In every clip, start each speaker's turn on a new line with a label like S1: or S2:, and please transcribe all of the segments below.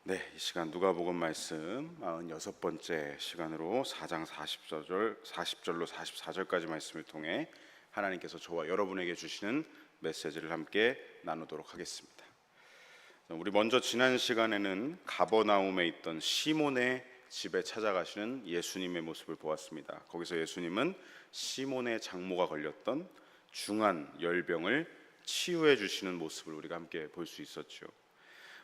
S1: 네, 이 시간 누가복음 말씀 46번째 시간으로 4장 40절로 44절까지 말씀을 통해 하나님께서 저와 여러분에게 주시는 메시지를 함께 나누도록 하겠습니다. 우리 먼저 지난 시간에는 가버나움에 있던 시몬의 집에 찾아가시는 예수님의 모습을 보았습니다. 거기서 예수님은 시몬의 장모가 걸렸던 중한 열병을 치유해 주시는 모습을 우리가 함께 볼 수 있었죠.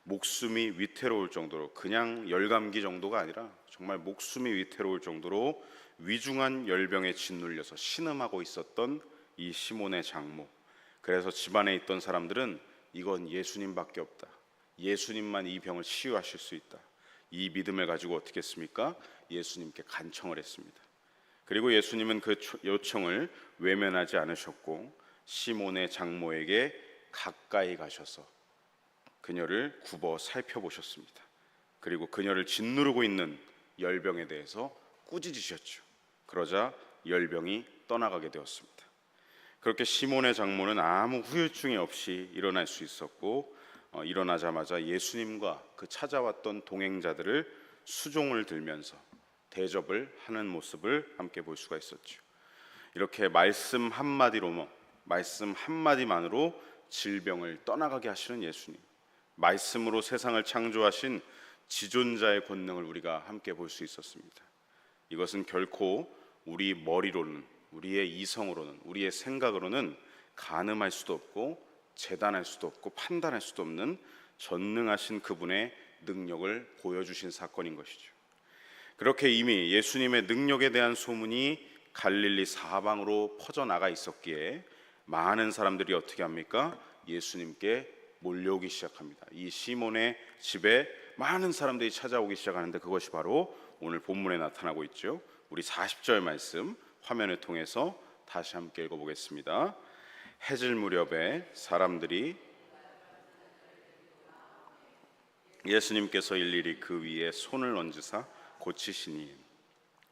S1: 목숨이 위태로울 정도로, 그냥 열감기 정도가 아니라 정말 목숨이 위태로울 정도로 위중한 열병에 짓눌려서 신음하고 있었던 이 시몬의 장모. 그래서 집안에 있던 사람들은 이건 예수님밖에 없다, 예수님만 이 병을 치유하실 수 있다, 이 믿음을 가지고 어떻게 했습니까? 예수님께 간청을 했습니다. 그리고 예수님은 그 요청을 외면하지 않으셨고 시몬의 장모에게 가까이 가셔서 그녀를 굽어 살펴보셨습니다. 그리고 그녀를 짓누르고 있는 열병에 대해서 꾸짖으셨죠. 그러자 열병이 떠나가게 되었습니다. 그렇게 시몬의 장모는 아무 후유증이 없이 일어날 수 있었고, 일어나자마자 예수님과 그 찾아왔던 동행자들을 수종을 들면서 대접을 하는 모습을 함께 볼 수가 있었죠. 이렇게 말씀 한마디만으로 질병을 떠나가게 하시는 예수님, 말씀으로 세상을 창조하신 지존자의 권능을 우리가 함께 볼 수 있었습니다. 이것은 결코 우리 머리로는, 우리의 이성으로는, 우리의 생각으로는 가늠할 수도 없고 재단할 수도 없고 판단할 수도 없는 전능하신 그분의 능력을 보여주신 사건인 것이죠. 그렇게 이미 예수님의 능력에 대한 소문이 갈릴리 사방으로 퍼져나가 있었기에 많은 사람들이 어떻게 합니까? 예수님께 몰려오기 시작합니다. 이 시몬의 집에 많은 사람들이 찾아오기 시작하는데 그것이 바로 오늘 본문에 나타나고 있죠. 우리 40절 말씀 화면을 통해서 다시 함께 읽어보겠습니다. 해질 무렵에 사람들이 예수님께서 일일이 그 위에 손을 얹으사 고치시니.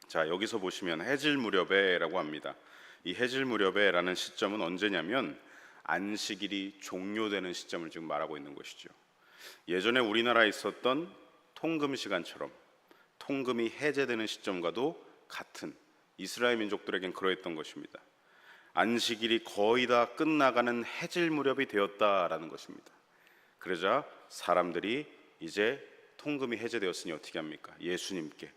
S1: 자, 여기서 보시면 해질 무렵에 라고 합니다. 이 해질 무렵에 라는 시점은 언제냐면 안식일이 종료되는 시점을 지금 말하고 있는 것이죠. 예전에 우리나라에 있었던 통금 시간처럼 통금이 해제되는 시점과도 같은, 이스라엘 민족들에겐 그러했던 것입니다. 안식일이 거의 다 끝나가는 해질 무렵이 되었다라는 것입니다. 그러자 사람들이 이제 통금이 해제되었으니 어떻게 합니까? 예수님께,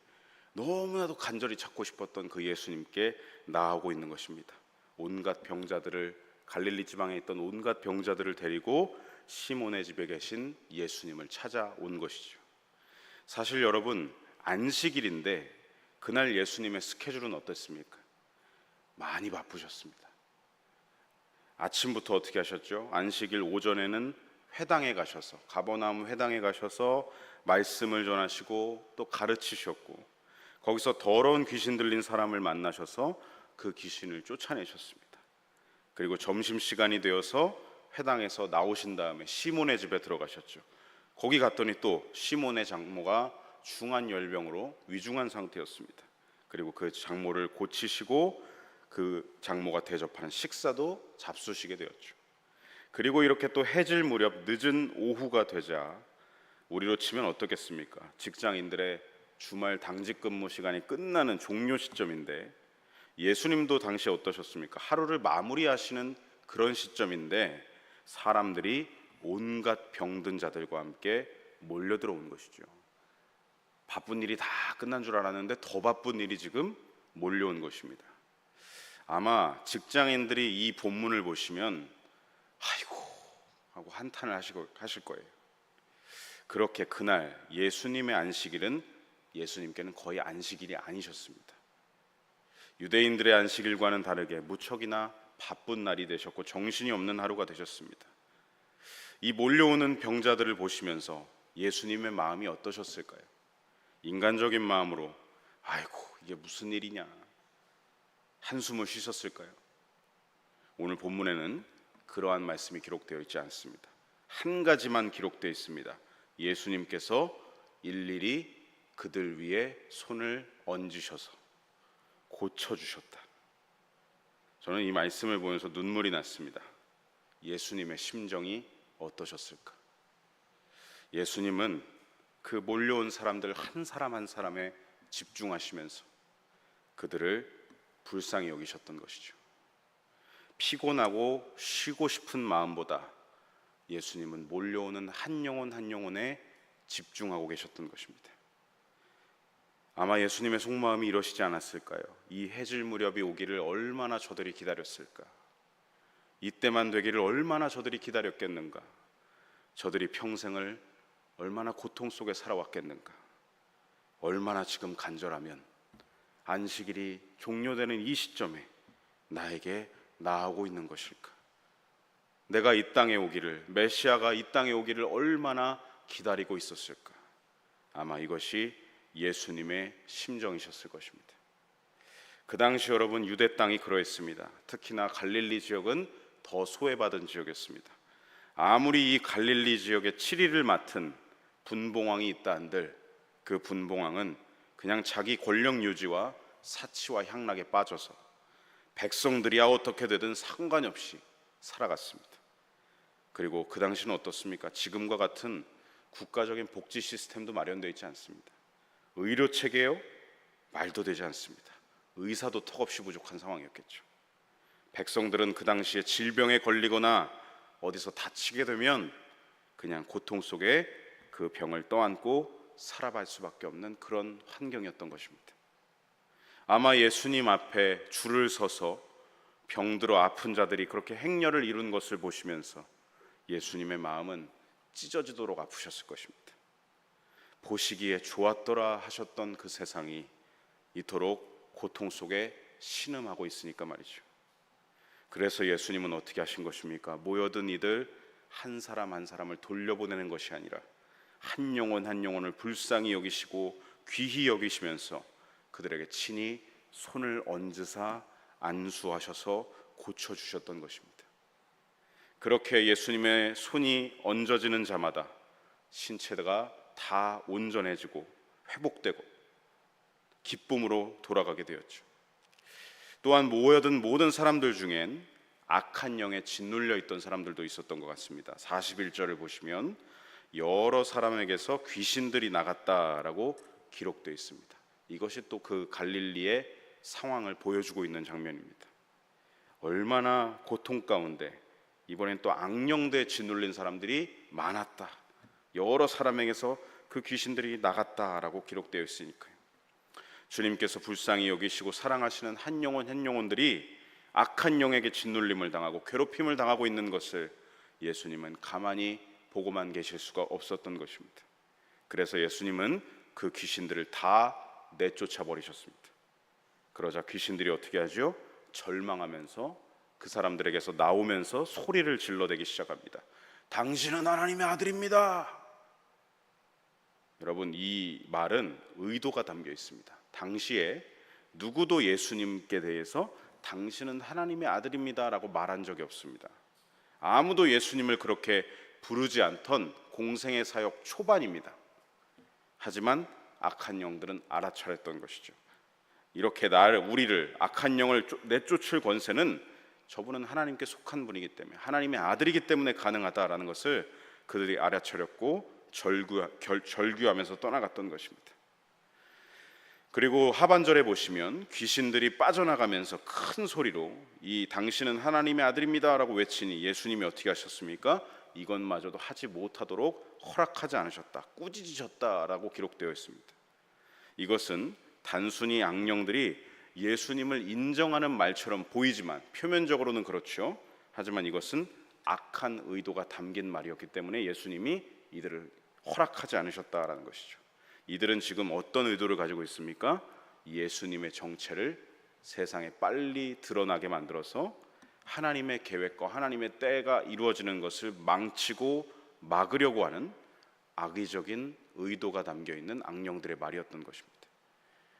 S1: 너무나도 간절히 찾고 싶었던 그 예수님께 나아오고 있는 것입니다. 온갖 병자들을, 갈릴리 지방에 있던 온갖 병자들을 데리고 시몬의 집에 계신 예수님을 찾아온 것이죠. 사실 여러분, 안식일인데 그날 예수님의 스케줄은 어땠습니까? 많이 바쁘셨습니다. 아침부터 어떻게 하셨죠? 안식일 오전에는 회당에 가셔서, 가버나움 회당에 가셔서 말씀을 전하시고 또 가르치셨고, 거기서 더러운 귀신 들린 사람을 만나셔서 그 귀신을 쫓아내셨습니다. 그리고 점심시간이 되어서 회당에서 나오신 다음에 시몬의 집에 들어가셨죠. 거기 갔더니 또 시몬의 장모가 중한 열병으로 위중한 상태였습니다. 그리고 그 장모를 고치시고 그 장모가 대접하는 식사도 잡수시게 되었죠. 그리고 이렇게 또 해질 무렵 늦은 오후가 되자, 우리로 치면 어떻겠습니까? 직장인들의 주말 당직 근무 시간이 끝나는 종료 시점인데 예수님도 당시 어떠셨습니까? 하루를 마무리하시는 그런 시점인데 사람들이 온갖 병든 자들과 함께 몰려들어온 것이죠. 바쁜 일이 다 끝난 줄 알았는데 더 바쁜 일이 지금 몰려온 것입니다. 아마 직장인들이 이 본문을 보시면 아이고 하고 한탄을 하실 거예요. 그렇게 그날 예수님의 안식일은 예수님께는 거의 안식일이 아니셨습니다. 유대인들의 안식일과는 다르게 무척이나 바쁜 날이 되셨고 정신이 없는 하루가 되셨습니다. 이 몰려오는 병자들을 보시면서 예수님의 마음이 어떠셨을까요? 인간적인 마음으로 아이고 이게 무슨 일이냐 한숨을 쉬셨을까요? 오늘 본문에는 그러한 말씀이 기록되어 있지 않습니다. 한 가지만 기록되어 있습니다. 예수님께서 일일이 그들 위에 손을 얹으셔서 고쳐주셨다. 저는 이 말씀을 보면서 눈물이 났습니다. 예수님의 심정이 어떠셨을까? 예수님은 그 그 몰려온 사람들 한 사람 한 사람에 집중하시면서 그들을 불쌍히 여기셨던 것이죠. 피곤하고 쉬고 싶은 마음보다 예수님은 몰려오는 한 영혼 한 영혼에 집중하고 계셨던 것입니다. 아마 예수님의 속마음이 이러시지 않았을까요? 이 해질 무렵이 오기를 얼마나 저들이 기다렸을까? 이때만 되기를 얼마나 저들이 기다렸겠는가? 저들이 평생을 얼마나 고통 속에 살아왔겠는가? 얼마나 지금 간절하면 안식일이 종료되는 이 시점에 나에게 나아오고 있는 것일까? 내가 이 땅에 오기를, 메시아가 이 땅에 오기를 얼마나 기다리고 있었을까? 아마 이것이 예수님의 심정이셨을 것입니다. 그 당시 여러분, 유대 땅이 그러했습니다. 특히나 갈릴리 지역은 더 소외받은 지역이었습니다. 아무리 이 갈릴리 지역의 치리를 맡은 분봉왕이 있다 한들 그 분봉왕은 그냥 자기 권력 유지와 사치와 향락에 빠져서 백성들이야 어떻게 되든 상관이 없이 살아갔습니다. 그리고 그 당시는 어떻습니까? 지금과 같은 국가적인 복지 시스템도 마련되어 있지 않습니다. 의료 체계요? 말도 되지 않습니다. 의사도 턱없이 부족한 상황이었겠죠. 백성들은 그 당시에 질병에 걸리거나 어디서 다치게 되면 그냥 고통 속에 그 병을 떠안고 살아갈 수밖에 없는 그런 환경이었던 것입니다. 아마 예수님 앞에 줄을 서서 병들어 아픈 자들이 그렇게 행렬을 이룬 것을 보시면서 예수님의 마음은 찢어지도록 아프셨을 것입니다. 보시기에 좋았더라 하셨던 그 세상이 이토록 고통 속에 신음하고 있으니까 말이죠. 그래서 예수님은 어떻게 하신 것입니까? 모여든 이들 한 사람 한 사람을 돌려보내는 것이 아니라 한 영혼 한 영혼을 불쌍히 여기시고 귀히 여기시면서 그들에게 친히 손을 얹으사 안수하셔서 고쳐주셨던 것입니다. 그렇게 예수님의 손이 얹어지는 자마다 신체가 다 온전해지고 회복되고 기쁨으로 돌아가게 되었죠. 또한 모여든 모든 사람들 중엔 악한 영에 짓눌려 있던 사람들도 있었던 것 같습니다. 41절을 보시면 여러 사람에게서 귀신들이 나갔다라고 기록되어 있습니다. 이것이 또 그 갈릴리의 상황을 보여주고 있는 장면입니다. 얼마나 고통 가운데 이번엔 또 악령대에 짓눌린 사람들이 많았다. 여러 사람에게서 그 귀신들이 나갔다라고 기록되어 있으니까요. 주님께서 불쌍히 여기시고 사랑하시는 한 영혼 한 영혼들이 악한 영에게 짓눌림을 당하고 괴롭힘을 당하고 있는 것을 예수님은 가만히 보고만 계실 수가 없었던 것입니다. 그래서 예수님은 그 귀신들을 다 내쫓아 버리셨습니다. 그러자 귀신들이 어떻게 하죠? 절망하면서 그 사람들에게서 나오면서 소리를 질러대기 시작합니다. 당신은 하나님의 아들입니다. 여러분, 이 말은 의도가 담겨 있습니다. 당시에 누구도 예수님께 대해서 당신은 하나님의 아들입니다 라고 말한 적이 없습니다. 아무도 예수님을 그렇게 부르지 않던 공생의 사역 초반입니다. 하지만 악한 영들은 알아차렸던 것이죠. 이렇게 우리를 악한 영을 내쫓을 권세는 저분은 하나님께 속한 분이기 때문에, 하나님의 아들이기 때문에 가능하다라는 것을 그들이 알아차렸고 절규하면서 떠나갔던 것입니다. 그리고 하반절에 보시면 귀신들이 빠져나가면서 큰 소리로 이 당신은 하나님의 아들입니다 라고 외치니 예수님이 어떻게 하셨습니까? 이것마저도 하지 못하도록 허락하지 않으셨다, 꾸짖으셨다라고 기록되어 있습니다. 이것은 단순히 악령들이 예수님을 인정하는 말처럼 보이지만, 표면적으로는 그렇죠. 하지만 이것은 악한 의도가 담긴 말이었기 때문에 예수님이 이들을 허락하지 않으셨다라는 것이죠. 이들은 지금 어떤 의도를 가지고 있습니까? 예수님의 정체를 세상에 빨리 드러나게 만들어서 하나님의 계획과 하나님의 때가 이루어지는 것을 망치고 막으려고 하는 악의적인 의도가 담겨 있는 악령들의 말이었던 것입니다.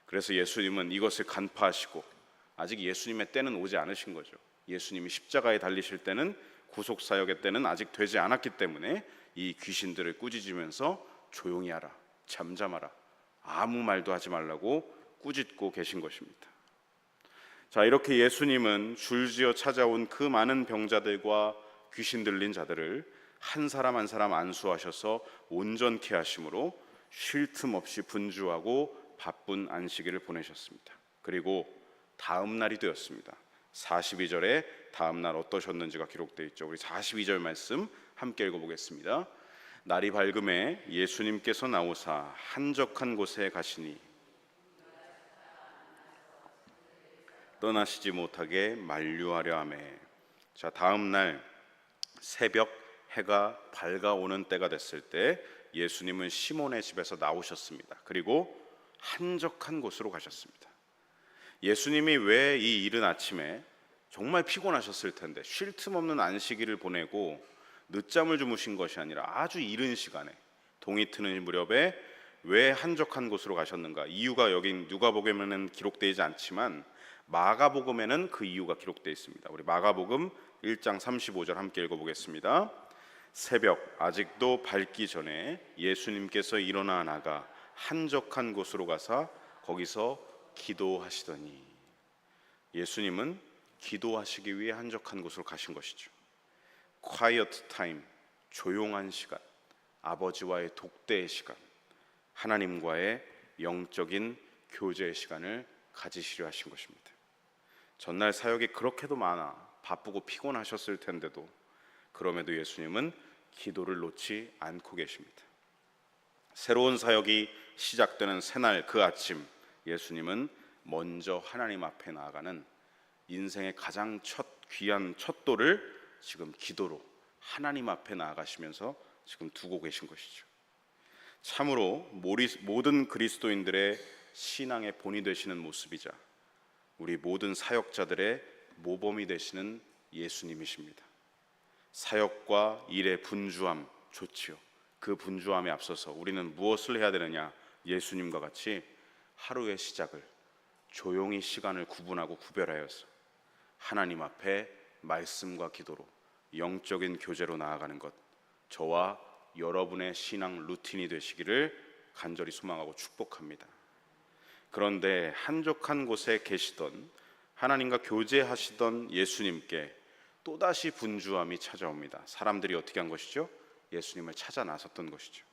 S1: 그래서 예수님은 이것을 간파하시고, 아직 예수님의 때는 오지 않으신 거죠. 예수님이 십자가에 달리실 때는, 구속사역의 때는 아직 되지 않았기 때문에 이 귀신들을 꾸짖으면서 조용히 하라, 잠잠하라, 아무 말도 하지 말라고 꾸짖고 계신 것입니다. 자, 이렇게 예수님은 줄지어 찾아온 그 많은 병자들과 귀신 들린 자들을 한 사람 한 사람 안수하셔서 온전케 하심으로 쉴 틈 없이 분주하고 바쁜 안식일을 보내셨습니다. 그리고 다음 날이 되었습니다. 42절에 다음 날 어떠셨는지가 기록되어 있죠. 우리 42절 말씀 함께 읽어보겠습니다. 날이 밝음에 예수님께서 나오사 한적한 곳에 가시니 떠나시지 못하게 만류하려 하매. 자, 다음 날 새벽 해가 밝아오는 때가 됐을 때 예수님은 시몬의 집에서 나오셨습니다. 그리고 한적한 곳으로 가셨습니다. 예수님이 왜 이 이른 아침에 정말 피곤하셨을 텐데 쉴 틈 없는 안식일을 보내고 늦잠을 주무신 것이 아니라 아주 이른 시간에 동이 트는 무렵에 왜 한적한 곳으로 가셨는가? 이유가 여기 누가복음에는 기록되지 않지만 마가복음에는 그 이유가 기록되어 있습니다. 우리 마가복음 1장 35절 함께 읽어보겠습니다. 새벽 아직도 밝기 전에 예수님께서 일어나 나가 한적한 곳으로 가사 거기서 기도하시더니. 예수님은 기도하시기 위해 한적한 곳으로 가신 것이죠. quiet time, 조용한 시간, 아버지와의 독대의 시간, 하나님과의 영적인 교제의 시간을 가지시려 하신 것입니다. 전날 사역이 그렇게도 많아 바쁘고 피곤하셨을 텐데도 그럼에도 예수님은 기도를 놓지 않고 계십니다. 새로운 사역이 시작되는 새날 그 아침, 예수님은 먼저 하나님 앞에 나아가는 인생의 가장 귀한 첫 돌을 지금 기도로 하나님 앞에 나아가시면서 지금 두고 계신 것이죠. 참으로 모든 그리스도인들의 신앙의 본이 되시는 모습이자 우리 모든 사역자들의 모범이 되시는 예수님이십니다. 사역과 일의 분주함 좋지요. 그 분주함에 앞서서 우리는 무엇을 해야 되느냐? 예수님과 같이 하루의 시작을 조용히 시간을 구분하고 구별하여서 하나님 앞에 말씀과 기도로 영적인 교제로 나아가는 것, 저와 여러분의 신앙 루틴이 되시기를 간절히 소망하고 축복합니다. 그런데 한적한 곳에 계시던 하나님과 교제하시던 예수님께 또다시 분주함이 찾아옵니다. 사람들이 어떻게 한 것이죠? 예수님을 찾아 나섰던 것이죠.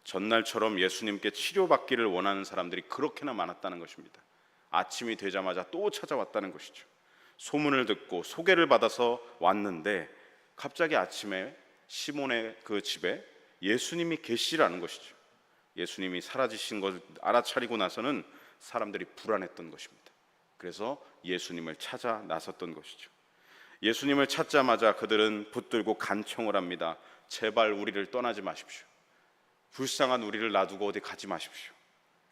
S1: 전날처럼 예수님께 치료받기를 원하는 사람들이 그렇게나 많았다는 것입니다. 아침이 되자마자 또 찾아왔다는 것이죠. 소문을 듣고 소개를 받아서 왔는데 갑자기 아침에 시몬의 그 집에 예수님이 계시라는 것이죠. 예수님이 사라지신 것을 알아차리고 나서는 사람들이 불안했던 것입니다. 그래서 예수님을 찾아 나섰던 것이죠. 예수님을 찾자마자 그들은 붙들고 간청을 합니다. 제발 우리를 떠나지 마십시오. 불쌍한 우리를 놔두고 어디 가지 마십시오.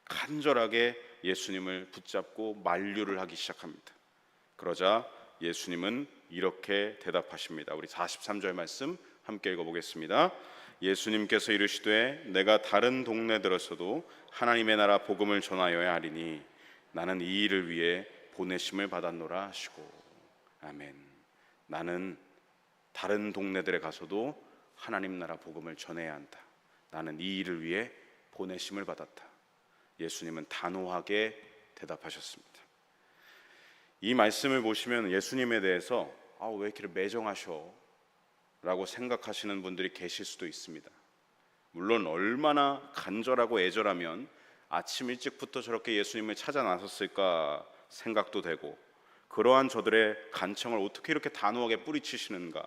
S1: 간절하게 예수님을 붙잡고 만류를 하기 시작합니다. 그러자 예수님은 이렇게 대답하십니다. 우리 43절 말씀 함께 읽어보겠습니다. 예수님께서 이르시되 내가 다른 동네 들어서도 하나님의 나라 복음을 전하여야 하리니 나는 이 일을 위해 보내심을 받았노라 하시고. 아멘. 나는 다른 동네들에 가서도 하나님 나라 복음을 전해야 한다. 나는 이 일을 위해 보내심을 받았다. 예수님은 단호하게 대답하셨습니다. 이 말씀을 보시면 예수님에 대해서 왜 이렇게 매정하셔? 라고 생각하시는 분들이 계실 수도 있습니다. 물론 얼마나 간절하고 애절하면 아침 일찍부터 저렇게 예수님을 찾아 나섰을까 생각도 되고, 그러한 저들의 간청을 어떻게 이렇게 단호하게 뿌리치시는가,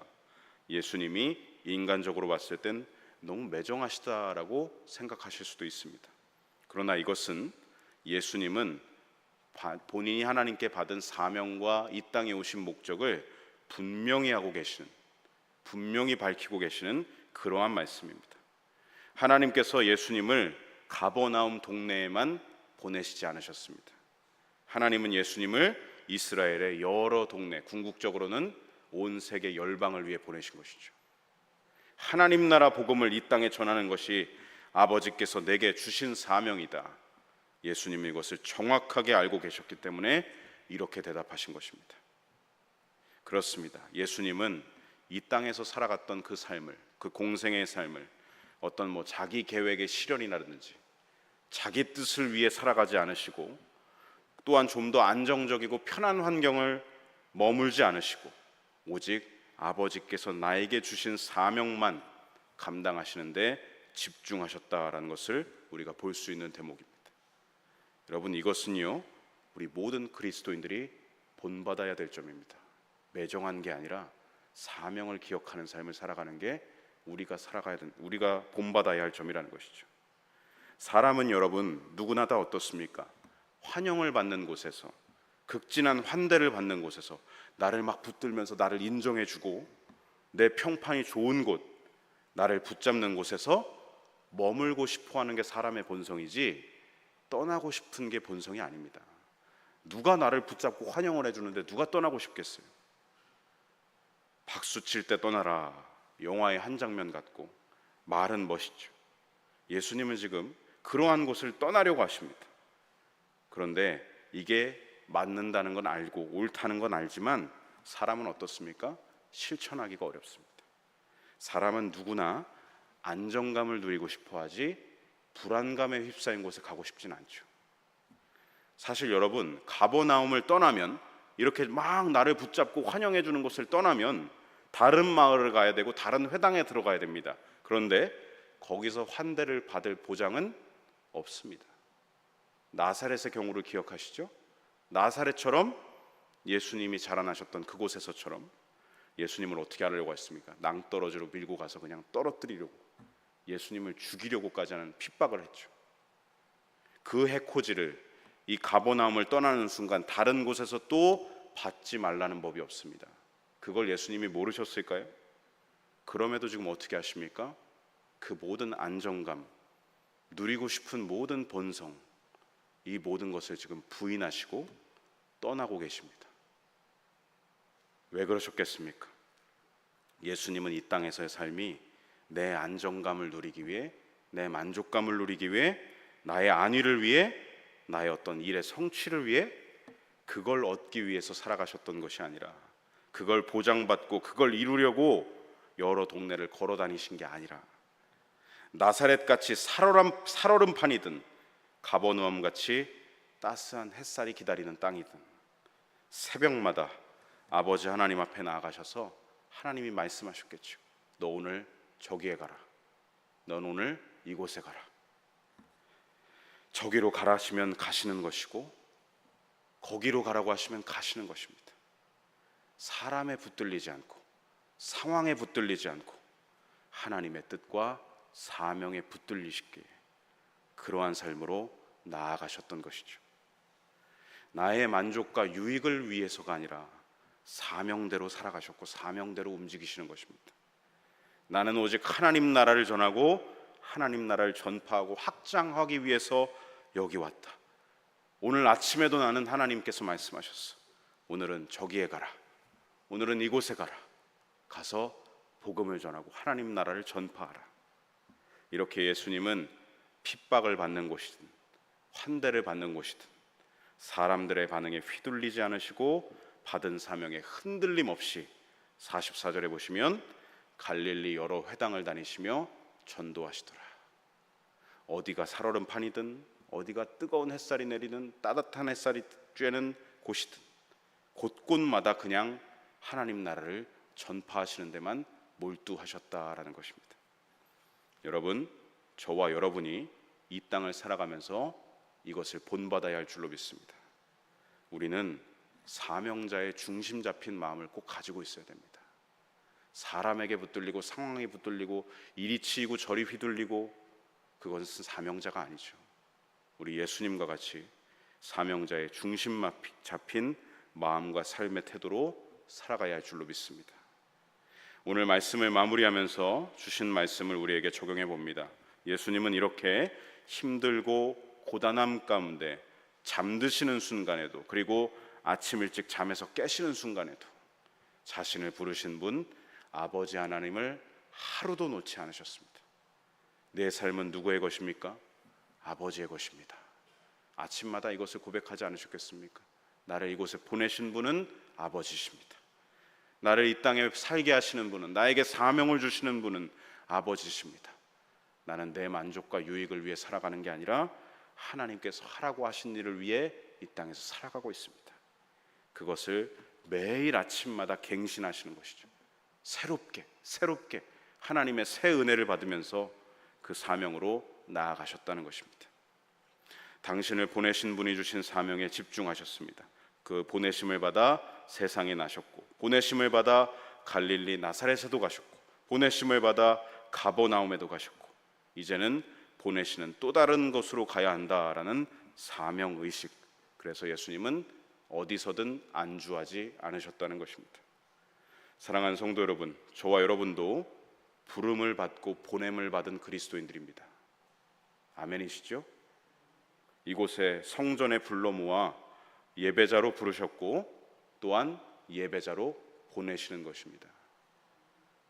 S1: 예수님이 인간적으로 봤을 땐 너무 매정하시다라고 생각하실 수도 있습니다. 그러나 이것은 예수님은 본인이 하나님께 받은 사명과 이 땅에 오신 목적을 분명히 하고 계시는, 분명히 밝히고 계시는 그러한 말씀입니다. 하나님께서 예수님을 가버나움 동네에만 보내시지 않으셨습니다. 하나님은 예수님을 이스라엘의 여러 동네, 궁극적으로는 온 세계 열방을 위해 보내신 것이죠. 하나님 나라 복음을 이 땅에 전하는 것이 아버지께서 내게 주신 사명이다. 예수님이 이것을 정확하게 알고 계셨기 때문에 이렇게 대답하신 것입니다. 그렇습니다. 예수님은 이 땅에서 살아갔던 그 삶을, 그 공생의 삶을 어떤 자기 계획의 실현이라든지 자기 뜻을 위해 살아가지 않으시고, 또한 좀 더 안정적이고 편한 환경을 머물지 않으시고, 오직 아버지께서 나에게 주신 사명만 감당하시는데 집중하셨다라는 것을 우리가 볼 수 있는 대목입니다. 여러분, 이것은요 우리 모든 그리스도인들이 본받아야 될 점입니다. 매정한 게 아니라 사명을 기억하는 삶을 살아가는 게 우리가 본받아야 할 점이라는 것이죠. 사람은 여러분 누구나 다 어떻습니까? 환영을 받는 곳에서, 극진한 환대를 받는 곳에서 나를 막 붙들면서 나를 인정해주고 내 평판이 좋은 곳, 나를 붙잡는 곳에서 머물고 싶어하는 게 사람의 본성이지 떠나고 싶은 게 본성이 아닙니다. 누가 나를 붙잡고 환영을 해주는데 누가 떠나고 싶겠어요? 박수 칠 때 떠나라, 영화의 한 장면 같고 말은 멋있죠. 예수님은 지금 그러한 곳을 떠나려고 하십니다. 그런데 이게 맞는다는 건 알고 옳다는 건 알지만 사람은 어떻습니까? 실천하기가 어렵습니다. 사람은 누구나 안정감을 누리고 싶어하지 불안감에 휩싸인 곳에 가고 싶진 않죠. 사실 여러분, 가버나움을 떠나면, 이렇게 막 나를 붙잡고 환영해 주는 곳을 떠나면 다른 마을을 가야 되고 다른 회당에 들어가야 됩니다. 그런데 거기서 환대를 받을 보장은 없습니다. 나사렛의 경우를 기억하시죠? 나사렛처럼 예수님이 자라나셨던 그곳에서처럼 예수님을 어떻게 하려고 했습니까? 낭떠러지로 밀고 가서 그냥 떨어뜨리려고, 예수님을 죽이려고까지 하는 핍박을 했죠. 그 해코지를 이 가버나움을 떠나는 순간 다른 곳에서 또 받지 말라는 법이 없습니다. 그걸 예수님이 모르셨을까요? 그럼에도 지금 어떻게 하십니까? 그 모든 안정감, 누리고 싶은 모든 본성, 이 모든 것을 지금 부인하시고 떠나고 계십니다. 왜 그러셨겠습니까? 예수님은 이 땅에서의 삶이 내 안정감을 누리기 위해, 내 만족감을 누리기 위해, 나의 안위를 위해, 나의 어떤 일의 성취를 위해, 그걸 얻기 위해서 살아가셨던 것이 아니라, 그걸 보장받고 그걸 이루려고 여러 동네를 걸어 다니신 게 아니라, 나사렛같이 살얼음판이든 가버나움같이 따스한 햇살이 기다리는 땅이든 새벽마다 아버지 하나님 앞에 나아가셔서 하나님이 말씀하셨겠죠. 너 오늘 저기에 가라, 넌 오늘 이곳에 가라. 저기로 가라 하시면 가시는 것이고, 거기로 가라고 하시면 가시는 것입니다. 사람에 붙들리지 않고, 상황에 붙들리지 않고 하나님의 뜻과 사명에 붙들리시기에 그러한 삶으로 나아가셨던 것이죠. 나의 만족과 유익을 위해서가 아니라 사명대로 살아가셨고 사명대로 움직이시는 것입니다. 나는 오직 하나님 나라를 전하고 하나님 나라를 전파하고 확장하기 위해서 여기 왔다. 오늘 아침에도 나는 하나님께서 말씀하셨어. 오늘은 저기에 가라, 오늘은 이곳에 가라. 가서 복음을 전하고 하나님 나라를 전파하라. 이렇게 예수님은 핍박을 받는 곳이든 환대를 받는 곳이든 사람들의 반응에 휘둘리지 않으시고 받은 사명에 흔들림 없이 44절에 보시면 갈릴리 여러 회당을 다니시며 전도하시더라. 어디가 살얼음판이든 어디가 뜨거운 햇살이 내리는 따뜻한 햇살이 쬐는 곳이든 곳곳마다 그냥 하나님 나라를 전파하시는 데만 몰두하셨다라는 것입니다. 여러분, 저와 여러분이 이 땅을 살아가면서 이것을 본받아야 할 줄로 믿습니다. 우리는 사명자의 중심 잡힌 마음을 꼭 가지고 있어야 됩니다. 사람에게 붙들리고 상황에 붙들리고 이리 치이고 저리 휘둘리고 그것은 사명자가 아니죠. 우리 예수님과 같이 사명자의 중심 잡힌 마음과 삶의 태도로 살아가야 할 줄로 믿습니다. 오늘 말씀을 마무리하면서 주신 말씀을 우리에게 적용해 봅니다. 예수님은 이렇게 힘들고 고단함 가운데 잠드시는 순간에도, 그리고 아침 일찍 잠에서 깨시는 순간에도 자신을 부르신 분 아버지 하나님을 하루도 놓지 않으셨습니다. 내 삶은 누구의 것입니까? 아버지의 것입니다. 아침마다 이것을 고백하지 않으셨겠습니까? 나를 이곳에 보내신 분은 아버지십니다. 나를 이 땅에 살게 하시는 분은, 나에게 사명을 주시는 분은 아버지십니다. 나는 내 만족과 유익을 위해 살아가는 게 아니라 하나님께서 하라고 하신 일을 위해 이 땅에서 살아가고 있습니다. 그것을 매일 아침마다 갱신하시는 것이죠. 새롭게 하나님의 새 은혜를 받으면서 그 사명으로 나아가셨다는 것입니다. 당신을 보내신 분이 주신 사명에 집중하셨습니다. 그 보내심을 받아 세상에 나셨고, 보내심을 받아 갈릴리 나사렛에도 가셨고, 보내심을 받아 가버나움에도 가셨고, 이제는 보내시는 또 다른 곳으로 가야 한다라는 사명의식. 그래서 예수님은 어디서든 안주하지 않으셨다는 것입니다. 사랑하는 성도 여러분, 저와 여러분도 부름을 받고 보냄을 받은 그리스도인들입니다. 아멘이시죠? 이곳에 성전에 불러 모아 예배자로 부르셨고 또한 예배자로 보내시는 것입니다.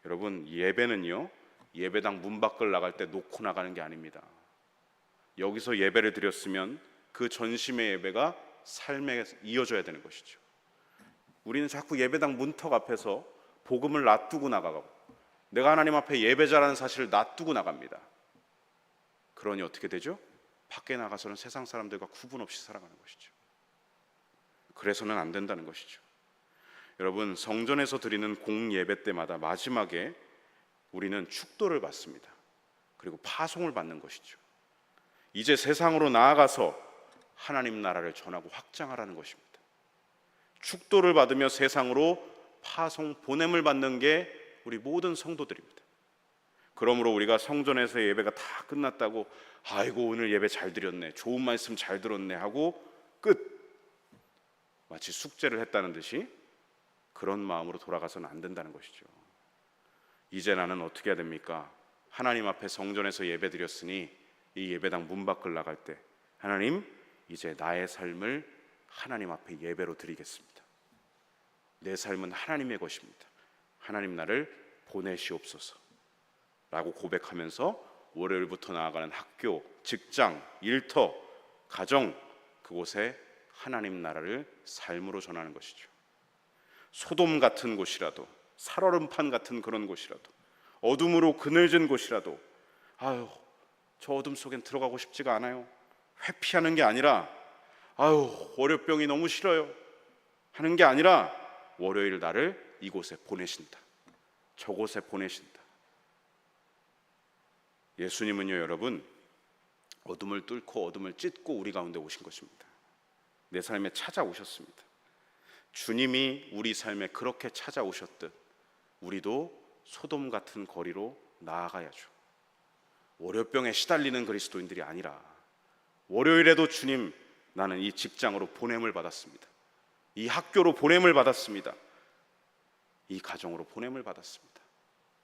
S1: 여러분, 예배는요, 예배당 문 밖을 나갈 때 놓고 나가는 게 아닙니다. 여기서 예배를 드렸으면 그 전심의 예배가 삶에 이어져야 되는 것이죠. 우리는 자꾸 예배당 문턱 앞에서 복음을 놔두고 나가고, 내가 하나님 앞에 예배자라는 사실을 놔두고 나갑니다. 그러니 어떻게 되죠? 밖에 나가서는 세상 사람들과 구분 없이 살아가는 것이죠. 그래서는 안 된다는 것이죠. 여러분, 성전에서 드리는 공예배 때마다 마지막에 우리는 축도를 받습니다. 그리고 파송을 받는 것이죠. 이제 세상으로 나아가서 하나님 나라를 전하고 확장하라는 것입니다. 축도를 받으며 세상으로 파송, 보냄을 받는 게 우리 모든 성도들입니다. 그러므로 우리가 성전에서 예배가 다 끝났다고 아이고 오늘 예배 잘 드렸네, 좋은 말씀 잘 들었네 하고 끝, 마치 숙제를 했다는 듯이 그런 마음으로 돌아가서는 안 된다는 것이죠. 이제 나는 어떻게 해야 됩니까? 하나님 앞에 성전에서 예배 드렸으니 이 예배당 문 밖을 나갈 때 하나님, 이제 나의 삶을 하나님 앞에 예배로 드리겠습니다. 내 삶은 하나님의 것입니다. 하나님 나를 보내시옵소서 라고 고백하면서 월요일부터 나아가는 학교, 직장, 일터, 가정, 그곳에 하나님 나라를 삶으로 전하는 것이죠. 소돔 같은 곳이라도, 살얼음판 같은 그런 곳이라도, 어둠으로 그늘진 곳이라도 아유, 저 어둠 속엔 들어가고 싶지가 않아요, 회피하는 게 아니라 아유, 월요병이 너무 싫어요 하는 게 아니라 월요일 나를 이곳에 보내신다, 저곳에 보내신다. 예수님은요, 여러분, 어둠을 뚫고 어둠을 찢고 우리 가운데 오신 것입니다. 내 삶에 찾아오셨습니다. 주님이 우리 삶에 그렇게 찾아오셨듯 우리도 소돔 같은 거리로 나아가야죠. 월요병에 시달리는 그리스도인들이 아니라 월요일에도 주님, 나는 이 직장으로 보냄을 받았습니다. 이 학교로 보냄을 받았습니다. 이 가정으로 보냄을 받았습니다.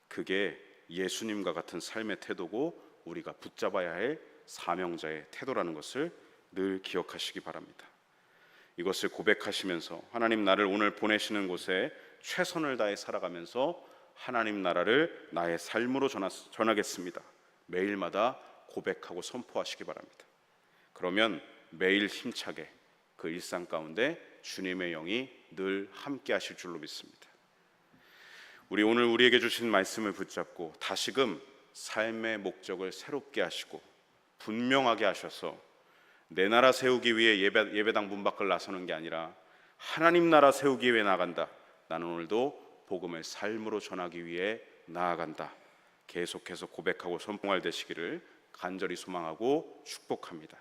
S1: 그게 예수님과 같은 삶의 태도고 우리가 붙잡아야 할 사명자의 태도라는 것을 늘 기억하시기 바랍니다. 이것을 고백하시면서 하나님 나를 오늘 보내시는 곳에 최선을 다해 살아가면서 하나님 나라를 나의 삶으로 전하겠습니다. 매일마다 고백하고 선포하시기 바랍니다. 그러면 매일 힘차게 그 일상 가운데 주님의 영이 늘 함께 하실 줄로 믿습니다. 우리 오늘 우리에게 주신 말씀을 붙잡고 다시금 삶의 목적을 새롭게 하시고 분명하게 하셔서 내 나라 세우기 위해 예배당 문 밖을 나서는 게 아니라 하나님 나라 세우기 위해 나간다. 나는 오늘도 복음을 삶으로 전하기 위해 나아간다. 계속해서 고백하고 선포할 되시기를 간절히 소망하고 축복합니다.